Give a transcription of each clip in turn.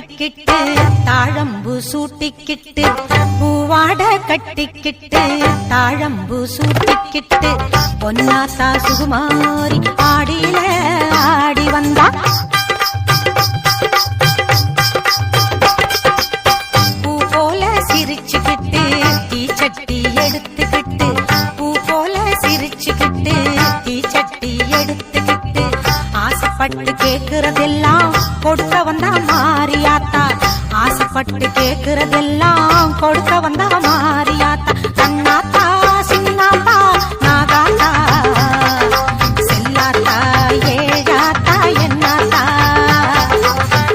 கட்டிக்கிட்டு தாழம்பு சூட்டிக்கிட்டு பூவாட கட்டிக்கிட்டு தாழம்பு சூட்டிக்கிட்டு பொன்னாத்தா சுகுமாரி ஆடியில ஆடி வந்தா பூ போல சிரிச்சுக்கிட்டு தீச்சட்டி எடுத்துக்கிட்டு பூ போல சிரிச்சுக்கிட்டு தீச்சட்டி எடுத்துக்கிட்டு ஆசைப்பட்டு கேக்குறதெல்லாம் கொடுக்க வந்தா மாரியாத்தா ஆசைப்பட்டு கேக்குறதெல்லாம் கொடுக்க வந்தா மாரியாத்தா கண்ணாத்தா சின்னாத்தா நாகாத்தா செல்லாத்தா ஏழாத்தா என்னாத்தா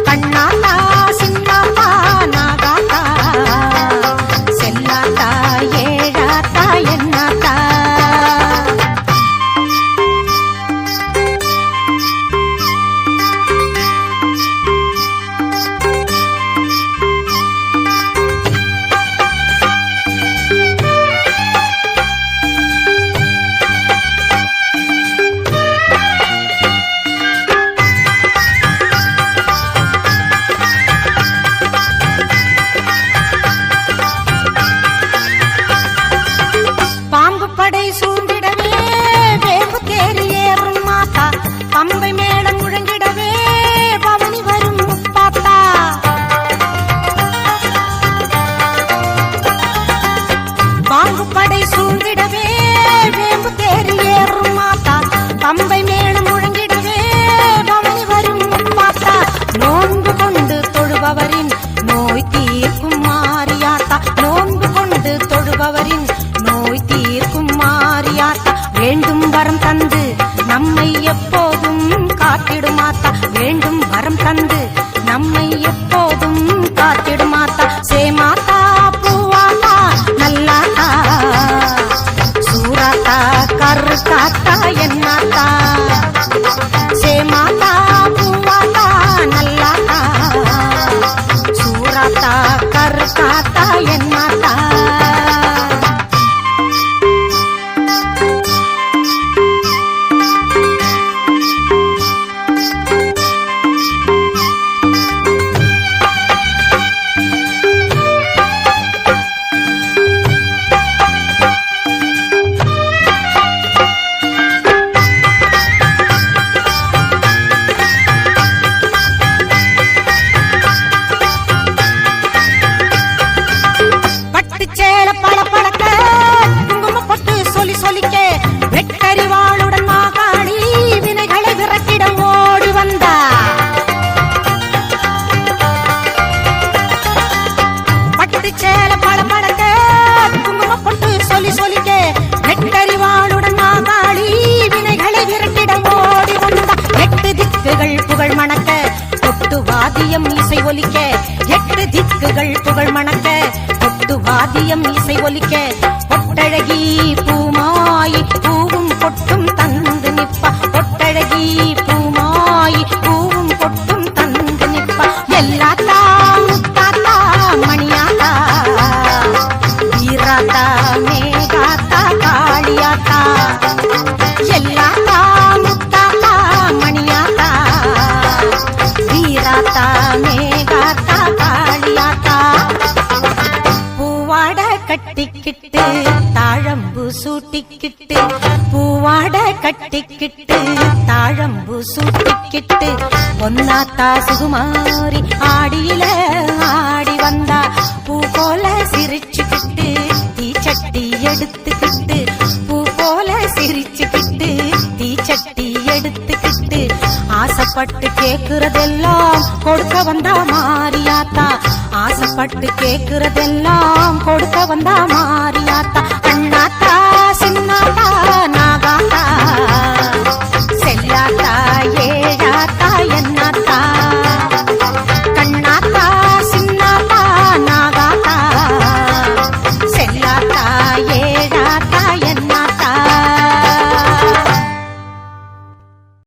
கண்ணாத்தா சின்னாத்தா நாகாத்தா செல்லாத்தா ஏழாத்தா என்னாத்தா பம்பை மேளம் முழங்கிடவே பவனி வரும் முப்பாத்தா பாம்புப்படை சூழ்ந்திடவே வேம்பு தேறி ஏறும் மாத்தா பம்பை மேளம் முழங்கிடவே பவனி வரும் முப்பாத்தா நோன்பு கொண்டு தொழுபவரின் நோய் தீர்க்கும் மாரியாத்தா நோன்பு கொண்டு தொழுபவரின் நோய் தீர்க்கும் மாரியாத்தா வேண்டும் வரம் தந்து நம்மை எப்போதும் காத்திடுமாத்தா வேண்டும் வரம் தந்து நம்மை எப்போதும் காத்திடுமாத்தா சேமாத்தா பூவாத்தா நல்லாத்தா சூராத்தா கருக்காத்தா என்னாத்தா சேமாத்தா பூவாத்தா நல்லாத்தா சூராத்தா கருக்காத்தா என்னாத்தா வெட்டறிவாளுடன் மாகாளி வினைகளை விரட்டிட ஓடி வந்தா பட்டு சேல பழப்பழக்க குங்கும பொட்டு சொல்லி சொல்லிக்க வெட்டறிவாளுடன் மாகாளி வினைகளை விரட்டிட ஓடி வந்தா எட்டு திக்குகள் புகழ் மணக்க கொட்டு வாதியம் இசை ஒலிக்க எட்டு திக்குகள் புகழ் மணக்க கொட்டு வாதியம் இசை ஒலிக்க பொட்டழகி பூமாயி பூவும் பொட்டும் தந்து நிப்பா பொட்டழகி பூமாயி பூவும் பொட்டும் தந்து நிப்பா எல்லாத்தா முத்தாத்தா மணியாத்தா வீராத்தா மேகாத்தா காளியாத்தா எல்லாத்தா முத்தாத்தா மணியாத்தா வீராத்தா மேகாத்தா காளியாத்தா பூவாட கட்டிக்கிட்டு தாழம்பு சூட்டிக்கிட்டு பூவாட கட்டிக்கிட்டு தாழம்பு சூட்டிக்கிட்டு பொன்னாத்தா சுகுமாரி ஆடியில ஆடி வந்தா பூ போல சிரிச்சுக்கிட்டு தீச்சட்டி எடுத்துக்கிட்டு பூ போல சிரிச்சுக்கிட்டு தீச்சட்டி எடுத்துக்கிட்டு ஆசைப்பட்டு கேக்குறதெல்லாம் கொடுக்க வந்தா மாரியாத்தா ஆசைப்பட்டு கேக்குறதெல்லாம் கொடுக்க வந்தா மாரியாத்தா அண்ணாத்தா சின்னாத்தா நாகாத்தா